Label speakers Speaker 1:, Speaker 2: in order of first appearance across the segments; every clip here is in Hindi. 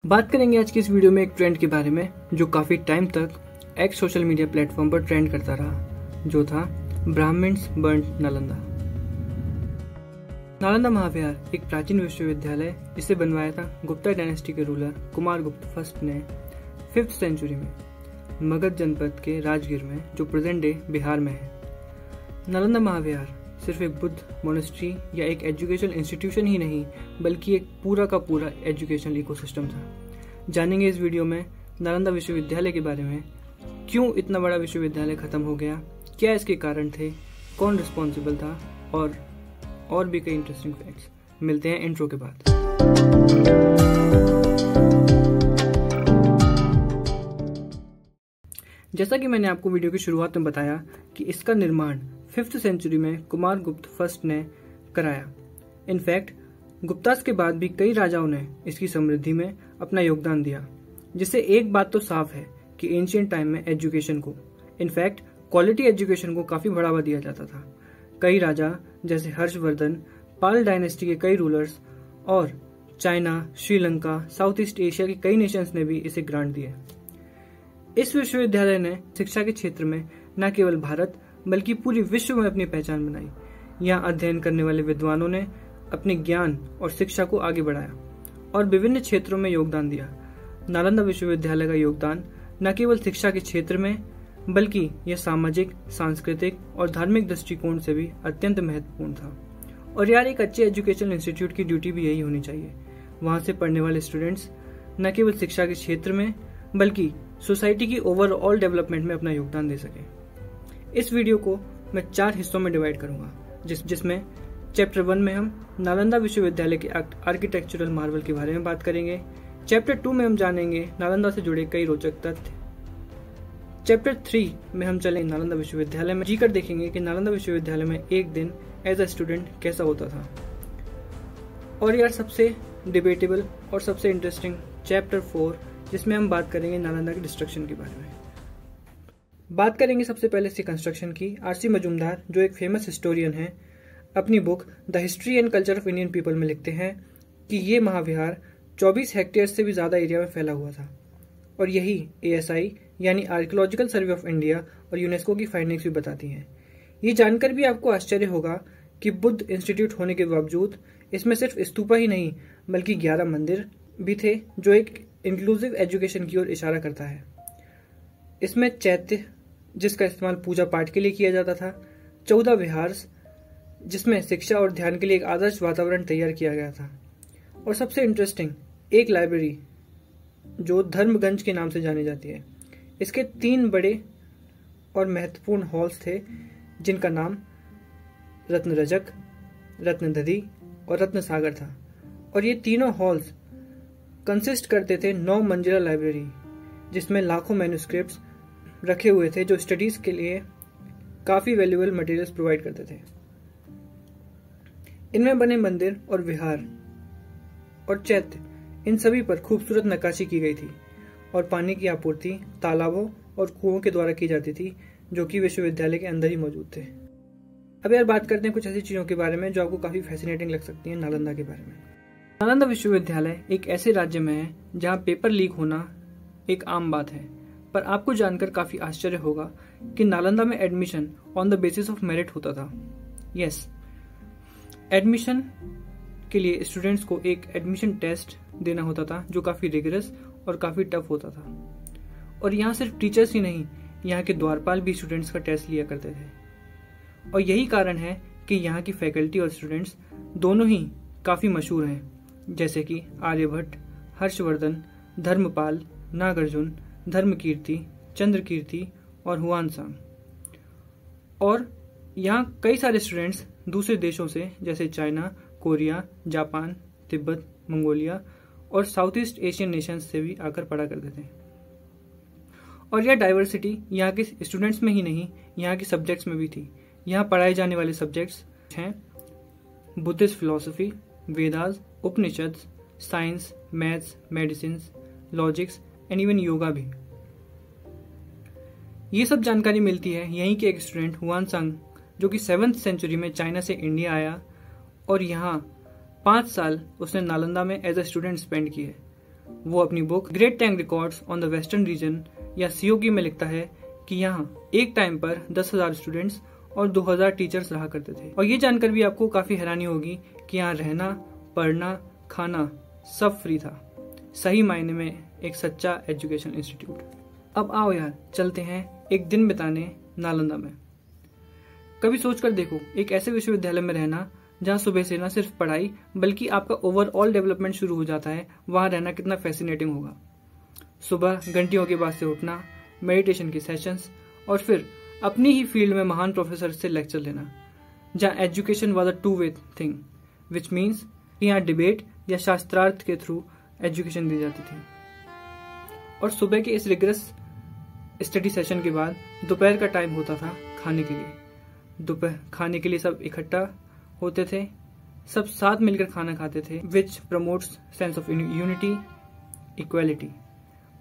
Speaker 1: बात करेंगे आज की इस वीडियो में एक ट्रेंड के बारे में जो काफी टाइम तक एक्स सोशल मीडिया प्लेटफॉर्म पर ट्रेंड करता रहा, जो था ब्राह्मण्स बर्न्ड नालंदा। नालंदा महाविहार एक प्राचीन विश्वविद्यालय जिसे बनवाया था गुप्ता डायनेस्टी के रूलर कुमारगुप्त फर्स्ट ने 5th सेंचुरी में मगध जनपद के राजगीर में, जो प्रेजेंट डे बिहार में है। नालंदा महाविहार सिर्फ एक बुद्ध मोनेस्ट्री या एक एजुकेशनल इंस्टीट्यूशन ही नहीं, बल्कि एक पूरा का पूरा एजुकेशनल इकोसिस्टम था। जानेंगे इस वीडियो में नालंदा विश्वविद्यालय के बारे में, क्यों इतना बड़ा विश्वविद्यालय खत्म हो गया, क्या इसके कारण थे, कौन रिस्पॉन्सिबल था और भी कई इंटरेस्टिंग फैक्ट्स। मिलते हैं इंट्रो के बाद। जैसा कि मैंने आपको वीडियो की शुरुआत में बताया कि इसका निर्माण 5th सेंचुरी में कुमारगुप्त फर्स्ट ने कराया। इनफैक्ट गुप्तास के बाद भी कई राजाओं ने इसकी समृद्धि में अपना योगदान दिया, जिससे एक बात तो साफ है कि एंशिएंट टाइम में एजुकेशन को, इनफैक्ट क्वालिटी एजुकेशन को काफी बढ़ावा दिया जाता था। कई राजा जैसे हर्षवर्धन, पाल डायनेस्टी के कई रूलर्स और China, Sri Lanka, south east Asia के कई नेशंस ने भी इसे ग्रांट दिए। इस विश्वविद्यालय ने शिक्षा के क्षेत्र में न केवल भारत बल्कि पूरी विश्व में अपनी पहचान बनाई। यहाँ अध्ययन करने वाले विद्वानों ने अपने ज्ञान और शिक्षा को आगे बढ़ाया और विभिन्न क्षेत्रों में योगदान दिया। नालंदा विश्वविद्यालय का योगदान न केवल शिक्षा के क्षेत्र में बल्कि यह सामाजिक, सांस्कृतिक और धार्मिक दृष्टिकोण से भी अत्यंत महत्वपूर्ण था। और यार, एक अच्छे एजुकेशनल इंस्टीट्यूट की ड्यूटी भी यही होनी चाहिए, वहां से पढ़ने वाले स्टूडेंट्स न केवल शिक्षा के क्षेत्र में बल्कि सोसाइटी की ओवरऑल डेवलपमेंट में अपना योगदान दे सके। इस वीडियो को मैं 4 हिस्सों में डिवाइड करूंगा, जिसमें चैप्टर 1 में हम नालंदा विश्वविद्यालय के आर्किटेक्चरल मार्वल के बारे में बात करेंगे। चैप्टर 2 में हम जानेंगे नालंदा से जुड़े कई रोचक तथ्य। चैप्टर 3 में हम चलेंगे नालंदा विश्वविद्यालय में, जीकर देखेंगे कि नालंदा विश्वविद्यालय में एक दिन एज अ स्टूडेंट कैसा होता था। और यार, सबसे डिबेटेबल और सबसे इंटरेस्टिंग चैप्टर 4, जिसमें हम बात करेंगे नालंदा के डिस्ट्रक्शन के बारे में। बात करेंगे सबसे पहले इसकी कंस्ट्रक्शन की। आर.सी. मजूमदार, जो एक फेमस हिस्टोरियन है, अपनी book the history and culture of Indian people में लिखते हैं कि ये महाविहार 24 हेक्टेयर से भी ज्यादा एरिया में फैला हुआ था। और यही ASI यानी आर्कियोलॉजिकल सर्वे ऑफ इंडिया और यूनेस्को की फाइंडिंग्स भी बताती हैं। ये जानकर भी आपको आश्चर्य होगा कि बुद्ध इंस्टीट्यूट होने के बावजूद इसमें सिर्फ स्तूपा ही नहीं बल्कि 11 मंदिर भी थे, जो एक इंक्लूसिव एजुकेशन की ओर इशारा करता है। इसमें चैत्य, जिसका इस्तेमाल पूजा पाठ के लिए किया जाता था, 14 विहार, जिसमें शिक्षा और ध्यान के लिए एक आदर्श वातावरण तैयार किया गया था, और सबसे इंटरेस्टिंग एक लाइब्रेरी जो धर्मगंज के नाम से जानी जाती है। इसके 3 बड़े और महत्वपूर्ण हॉल्स थे, जिनका नाम रत्न रजक, रत्नदधि और रत्न सागर था। और ये तीनों हॉल्स कंसिस्ट करते थे 9 मंजिला लाइब्रेरी, जिसमें लाखों मैन्युस्क्रिप्ट्स रखे हुए थे, जो स्टडीज के लिए काफी वैल्यूएबल मटेरियल्स प्रोवाइड करते थे। इनमें बने मंदिर और विहार और चैत्य, इन सभी पर खूबसूरत नक्काशी की गई थी और पानी की आपूर्ति तालाबों और कुओं के द्वारा की जाती थी, जो कि विश्वविद्यालय के अंदर ही मौजूद थे। अब यार, बात करते हैं कुछ ऐसी चीजों के बारे में जो आपको काफी फैसिनेटिंग लग सकती है नालंदा के बारे में। नालंदा विश्वविद्यालय एक ऐसे राज्य में है जहां पेपर लीक होना एक आम बात है, पर आपको जानकर काफी आश्चर्य होगा कि नालंदा में admission on the basis of merit होता था। यस, एडमिशन के लिए स्टूडेंट्स को एक एडमिशन टेस्ट देना होता था, जो काफी रिगरस और काफी टफ होता था। और यहाँ सिर्फ टीचर्स ही नहीं, यहाँ के द्वारपाल भी स्टूडेंट्स का टेस्ट लिया करते थे। और यही कारण है कि यहाँ की फैकल्टी और स्टूडेंट्स दोनों ही काफी मशहूर हैं, जैसे कि आर्यभट्ट, हर्षवर्धन, धर्मपाल, नागार्जुन, धर्मकीर्ति, चंद्रकीर्ति और हुआनसांग। और यहाँ कई सारे स्टूडेंट्स दूसरे देशों से, जैसे China, Korea, Japan, Tibet, Mongolia और साउथ ईस्ट एशियन नेशंस से भी आकर पढ़ा करते थे। और यह डाइवर्सिटी यहाँ के स्टूडेंट्स में ही नहीं, यहाँ के सब्जेक्ट्स में भी थी। यहाँ पढ़ाए जाने वाले सब्जेक्ट्स हैं Buddhist philosophy, Vedas, Upanishad, science, maths, medicine, logics and even yoga भी। ये सब जानकारी मिलती है यहीं के एक स्टूडेंट हुआनसांग, जो कि 7th सेंचुरी में चाइना से इंडिया आया और यहाँ 5 साल उसने नालंदा में एज अ स्टूडेंट स्पेंड किए। वो अपनी book great Tang records on the western region या COG में लिखता है कि यहाँ एक टाइम पर 10,000 स्टूडेंट्स और 2,000 टीचर्स रहा करते थे। और ये जानकर भी आपको काफी हैरानी होगी कि यहाँ रहना, पढ़ना, खाना सब फ्री था। सही मायने में एक सच्चा एजुकेशन इंस्टीट्यूट। अब आओ यार, चलते हैं एक दिन बिताने नालंदा में। कभी सोचकर देखो, एक ऐसे विश्वविद्यालय में रहना जहाँ सुबह से न सिर्फ पढ़ाई बल्कि आपका ओवरऑल डेवलपमेंट शुरू हो जाता है, वहां रहना कितना फैसिनेटिंग होगा। सुबह घंटियों के बाद से उठना, मेडिटेशन के सेशंस और फिर अपनी ही फील्ड में महान प्रोफेसर से लेक्चर लेना, जहाँ education was a two way thing, which means यहाँ डिबेट या शास्त्रार्थ के थ्रू एजुकेशन दी जाती थी। और सुबह के इस रिगरस स्टडी सेशन के बाद दोपहर का टाइम होता था खाने के लिए। दोपहर खाने के लिए सब इकट्ठा होते थे, सब साथ मिलकर खाना खाते थे, which promotes sense of unity, equality.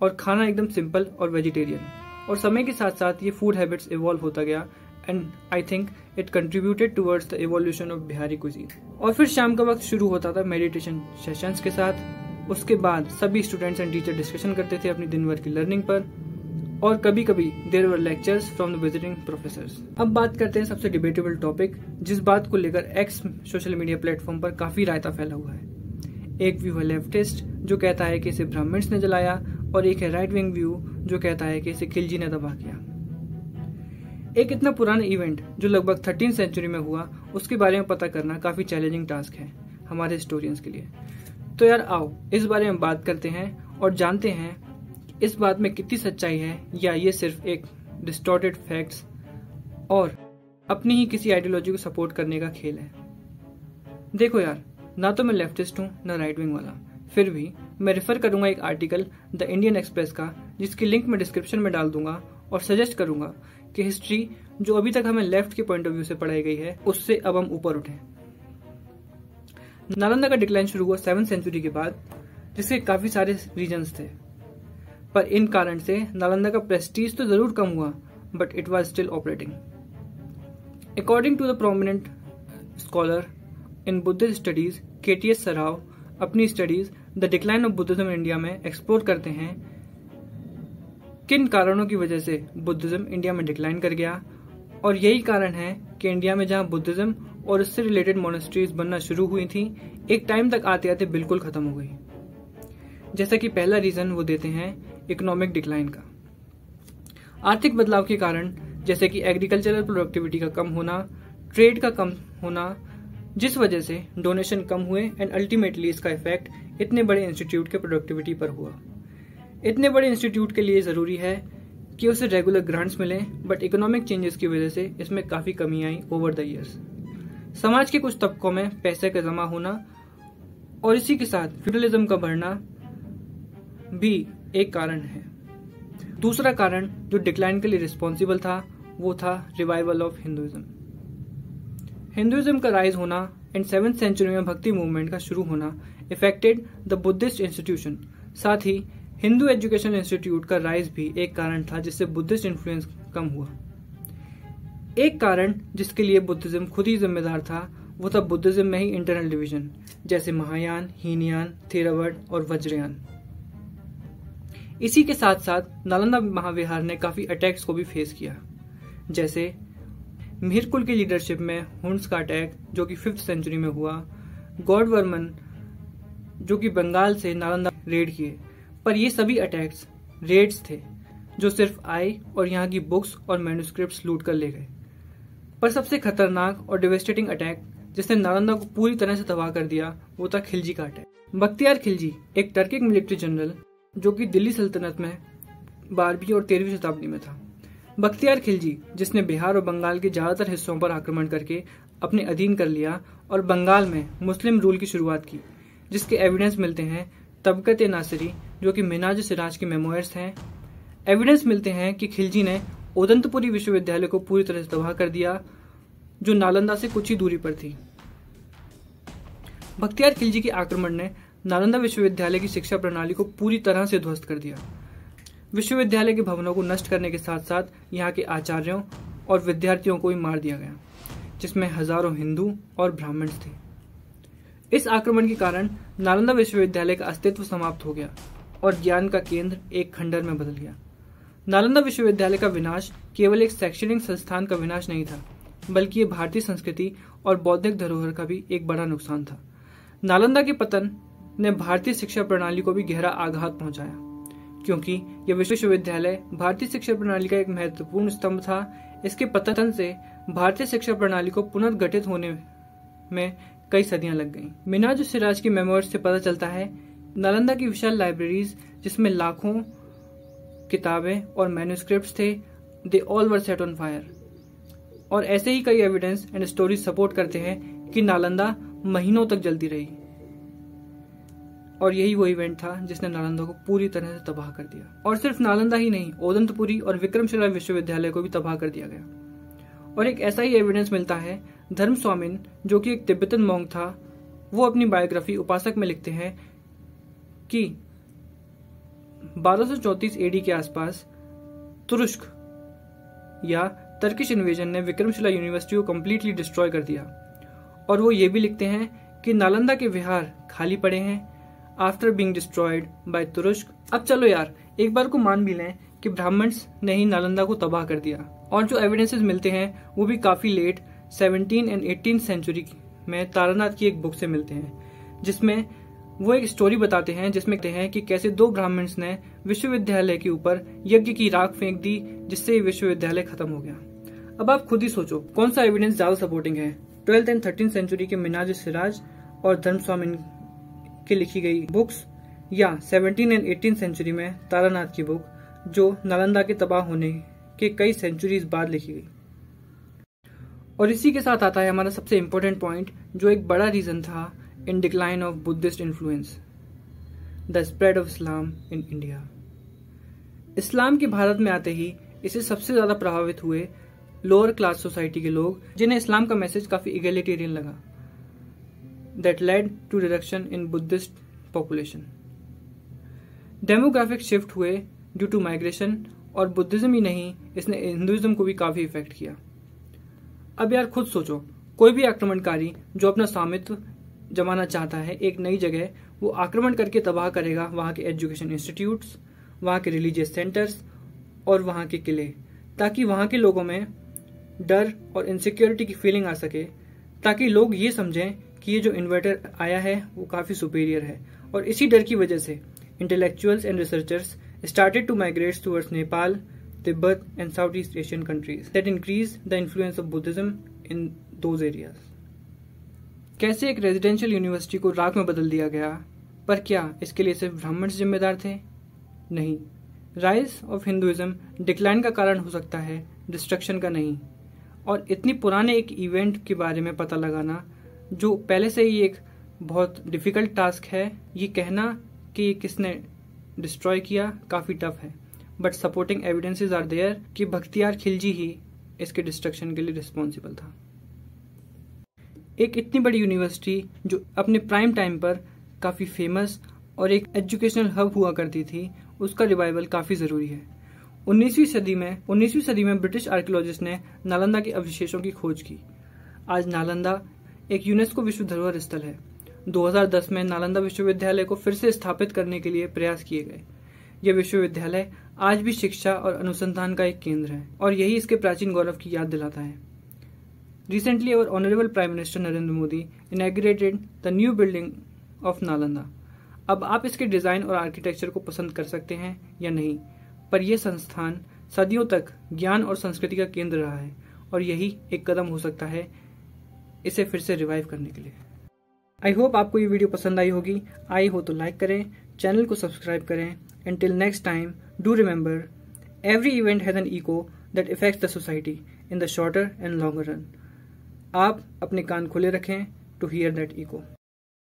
Speaker 1: और खाना एकदम सिंपल और वेजिटेरियन। और समय के साथ साथ ये फूड हैबिट्स इवॉल्व होता गया and I think it contributed towards the evolution of Bihari cuisine. और फिर शाम का वक्त शुरू होता था मेडिटेशन सेशंस के साथ। उसके बाद सभी स्टूडेंट्स एंड टीचर डिस्कशन करते थे अपनी दिन भर की लर्निंग पर, और कभी कभी there were lectures from the visiting professors. अब बात करते हैं सबसे डिबेटेबल टॉपिक, जिस बात को लेकर एक्स सोशल मीडिया प्लेटफॉर्म पर काफी रायता फैला हुआ है। एक व्यू है लेफ्टिस्ट जो कहता है कि इसे ब्राह्मण्स ने जलाया, और एक है राइट विंग व्यू जो कहता है कि इसे खिलजी ने तबाह किया। एक इतना पुराना इवेंट जो लगभग 13th सेंचुरी में हुआ, उसके बारे में पता करना काफी चैलेंजिंग टास्क है हमारे हिस्टोरियंस के लिए। तो यार आओ इस बारे में बात करते हैं और जानते हैं इस बात में कितनी सच्चाई है, या ये सिर्फ एक डिस्टॉर्टेड फैक्ट्स और अपनी ही किसी आइडियोलॉजी को सपोर्ट करने का खेल है। देखो यार, ना तो मैं लेफ्टिस्ट हूँ ना राइट विंग वाला, फिर भी मैं रेफर करूंगा एक आर्टिकल द इंडियन एक्सप्रेस का, जिसकी लिंक मैं डिस्क्रिप्शन में डाल दूंगा, और सजेस्ट करूंगा कि हिस्ट्री जो अभी तक हमें लेफ्ट के पॉइंट ऑफ व्यू से पढ़ाई गई है, उससे अब हम ऊपर उठें। नालंदा का डिक्लाइन शुरू हुआ 7th सेंचुरी के बाद, जिसके काफी सारे रीजन्स थे, पर इन कारण से नालंदा का प्रेस्टीज तो जरूर कम हुआ, but it was still operating. According to the prominent scholar in Buddhist studies KTS Sarao अपनी studies the decline of Buddhism in India में एक्सप्लोर करते हैं किन कारणों की वजह से बुद्धिज्म इंडिया में डिक्लाइन कर गया, और यही कारण है कि इंडिया में जहां बुद्धिज्म और इससे रिलेटेड मोनेस्ट्रीज बनना शुरू हुई थी, एक टाइम तक आते आते बिल्कुल खत्म हो गई। जैसा कि पहला रीजन वो देते हैं इकोनॉमिक डिक्लाइन का। आर्थिक बदलाव के कारण, जैसे कि एग्रीकल्चरल प्रोडक्टिविटी का कम होना, ट्रेड का कम होना, जिस वजह से डोनेशन कम हुए एंड अल्टीमेटली इसका इफेक्ट इतने बड़े इंस्टीट्यूट के प्रोडक्टिविटी पर हुआ। इतने बड़े इंस्टीट्यूट के लिए जरूरी है कि उसे रेगुलर ग्रांट्स मिले, बट इकोनॉमिक चेंजेस की वजह से इसमें काफी कमी आई ओवर द ईयर्स। समाज के कुछ तबकों में पैसे का जमा होना और इसी के साथ फ्यूडलिज्म का बढ़ना भी एक कारण है। दूसरा कारण जो डिक्लाइन के लिए रिस्पॉन्सिबल था, वो था रिवाइवल ऑफ हिंदुइज्म। हिंदुइज्म का राइज होना एंड 7th सेंचुरी में भक्ति मूवमेंट का शुरू होना इफेक्टेड द बुद्धिस्ट इंस्टीट्यूशन। साथ ही हिंदू एजुकेशन इंस्टीट्यूट का राइज भी एक कारण था जिससे बुद्धिस्ट इन्फ्लुएंस कम हुआ। एक कारण जिसके लिए बुद्धिज्म खुद ही जिम्मेदार था, वो था बुद्धिज्म में ही इंटरनल डिवीजन, जैसे महायान, हीनयान, थेरावड और वज्रयान। इसी के साथ साथ नालंदा महाविहार ने काफी अटैक्स को भी फेस किया, जैसे मिहिरकुल की लीडरशिप में हुंस का अटैक जो कि 5th सेंचुरी में हुआ, गौड़वर्मन जो कि बंगाल से नालंदा रेड किए। पर ये सभी अटैक्स रेड्स थे जो सिर्फ आए और यहाँ की बुक्स और मैन्युस्क्रिप्ट्स लूट कर ले गए। पर सबसे खतरनाक और डिवेस्टेटिंग अटैक जिसने नालंदा को पूरी तरह से तबाह कर दिया, वो था खिलजी का अटैक। बख्तियार खिलजी एक टर्किक मिलिट्री जनरल जो कि दिल्ली सल्तनत में 12वीं और 13वीं शताब्दी में था। बख्तियार खिलजी जिसने बिहार और बंगाल के ज्यादातर हिस्सों पर आक्रमण करके अपने अधीन कर लिया और बंगाल में मुस्लिम रूल की शुरुआत की, जिसके एविडेंस मिलते हैं तबकत नासिरी जो कि मिनाज सिराज के मेमोयर्स हैं। एविडेंस मिलते हैं कि खिलजी ने उदंतपुरी विश्वविद्यालय को पूरी तरह से तबाह कर दिया जो नालंदा से कुछ ही दूरी पर थी। बख्तियार खिलजी के आक्रमण ने नालंदा विश्वविद्यालय की शिक्षा प्रणाली को पूरी तरह से ध्वस्त कर दिया। विश्वविद्यालय के भवनों को नष्ट करने के साथ साथ यहाँ के आचार्यों और विद्यार्थियों को भी मार दिया गया, जिसमें हजारों हिंदू और ब्राह्मण थे। इस आक्रमण के कारण नालंदा विश्वविद्यालय का अस्तित्व समाप्त हो गया और ज्ञान का केंद्र एक खंडर में बदल गया। नालंदा विश्वविद्यालय का विनाश केवल एक शैक्षणिक संस्थान का विनाश नहीं था, बल्कि ये भारतीय संस्कृति और बौद्धिक धरोहर का भी एक बड़ा नुकसान था। नालंदा के पतन ने भारतीय शिक्षा प्रणाली को भी गहरा आघात पहुंचाया, क्योंकि यह विश्वविद्यालय भारतीय शिक्षा प्रणाली का एक महत्वपूर्ण स्तंभ था। इसके पतन से भारतीय शिक्षा प्रणाली को पुनर्गठित होने में कई सदियां लग गईं। मिनाज सिराज की मेमोइर्स से पता चलता है नालंदा की विशाल लाइब्रेरीज, जिसमें लाखों किताबें और मैन्युस्क्रिप्ट्स थे, they all were set on fire. और ऐसे ही कई एविडेंस एंड स्टोरीज सपोर्ट करते हैं कि नालंदा महीनों तक जलती रही, और यही वो इवेंट था जिसने नालंदा को पूरी तरह से तबाह कर दिया। और सिर्फ नालंदा ही नहीं, ओदंतपुरी और विक्रमशिला विश्वविद्यालय को भी तबाह कर दिया गया। और एक ऐसा ही एविडेंस मिलता है, धर्म स्वामिन, जो कि एक तिब्बतन मॉन्क था, वो अपनी बायोग्राफी उपासक में लिखते हैं कि 1234 एडी के आसपास तुरुष्क या टर्किश इन्वेजन ने विक्रमशिला यूनिवर्सिटी को कंप्लीटली डिस्ट्रॉय कर दिया। और वो ये भी लिखते हैं कि नालंदा के विहार खाली पड़े हैं आफ्टर बीइंग डिस्ट्रॉयड बाय तुरुष्क। अब चलो यार, एक बार को मान भी लें कि ब्राह्मण्स ने ही नालंदा को तबाह कर दिया, और जो एविडेंसेस मिलते हैं वो भी काफी लेट 17 एंड 18 सेंचुरी में तारानाथ की एक बुक से मिलते हैं, जिसमें वो एक स्टोरी बताते हैं जिसमें कहते हैं कि कैसे दो ब्राह्मण्स ने विश्वविद्यालय के ऊपर यज्ञ की राख फेंक दी, जिससे ये विश्वविद्यालय खत्म हो गया। अब आप खुद ही सोचो कौन सा एविडेंस ज्यादा सपोर्टिंग है, 12th एंड 13th सेंचुरी के मिनाज सिराज और धर्म स्वामिन की लिखी गई बुक्स, या 17 एंड 18 सेंचुरी में तारानाथ की बुक, जो नालंदा के तबाह होने के कई सेंचुरीज बाद लिखी गई। और इसी के साथ आता है हमारा सबसे इंपॉर्टेंट पॉइंट, जो एक बड़ा रीजन था in decline of Buddhist influence, the spread of Islam in India. Islam के भारत में आते ही इसे सबसे ज्यादा प्रभावित हुए लोअर क्लास सोसाइटी के लोग, जिन्हें इस्लाम का मैसेज काफी इगैलिटेरियन लगा, that led to reduction in Buddhist population. Demographic shift हुए ड्यू टू माइग्रेशन, और बुद्धिज्म ही नहीं, इसने हिंदुइज्म को भी काफी इफेक्ट किया। अब यार खुद सोचो, कोई भी आक्रमणकारी जो अपना स्वामित्व जमाना चाहता है एक नई जगह, वो आक्रमण करके तबाह करेगा वहां के एजुकेशन इंस्टीट्यूट्स, वहां के रिलीजियस सेंटर्स और वहां के किले, ताकि वहां के लोगों में डर और इनसिक्योरिटी की फीलिंग आ सके, ताकि लोग ये समझें कि ये जो इन्वर्टर आया है वो काफी सुपीरियर है। और इसी डर की वजह से intellectuals and researchers started to migrate towards Nepal, Tibet and Southeast Asian countries that increased the influence of Buddhism in those areas. कैसे एक रेजिडेंशियल यूनिवर्सिटी को राख में बदल दिया गया, पर क्या इसके लिए सिर्फ ब्राह्मण जिम्मेदार थे? नहीं, राइज ऑफ हिंदुइज्म डिक्लाइन का कारण हो सकता है, डिस्ट्रक्शन का नहीं। और इतनी पुराने एक इवेंट के बारे में पता लगाना, जो पहले से ही एक बहुत डिफिकल्ट टास्क है, ये कहना कि ये किसने डिस्ट्रॉय किया काफी टफ है, but supporting evidences are there कि बख्तियार खिलजी ही इसके डिस्ट्रक्शन के लिए रिस्पॉन्सिबल था। एक इतनी बड़ी यूनिवर्सिटी जो अपने प्राइम टाइम पर काफी फेमस और एक एजुकेशनल हब हुआ करती थी, उसका रिवाइवल काफी जरूरी है। 19वीं सदी में ब्रिटिश आर्कियोलॉजिस्ट ने नालंदा के अवशेषों की खोज की। आज नालंदा एक यूनेस्को विश्व धरोहर स्थल है। 2010 में नालंदा विश्वविद्यालय को फिर से स्थापित करने के लिए प्रयास किए गए। यह विश्वविद्यालय आज भी शिक्षा और अनुसंधान का एक केंद्र है, और यही इसके प्राचीन गौरव की याद दिलाता है। Recently our honourable prime minister Narendra Modi inaugurated the new building of Nalanda. अब आप इसके डिजाइन और आर्किटेक्चर को पसंद कर सकते हैं या नहीं, पर यह संस्थान सदियों तक ज्ञान और संस्कृति का केंद्र रहा है, और यही एक कदम हो सकता है इसे फिर से रिवाइव करने के लिए। आई होप आपको ये वीडियो पसंद आई होगी। आई हो तो लाइक करें, चैनल को सब्सक्राइब करें। Until next time, do remember, every event has an echo that affects the society in the shorter and longer run. आप अपने कान खुले रखें to hear that echo.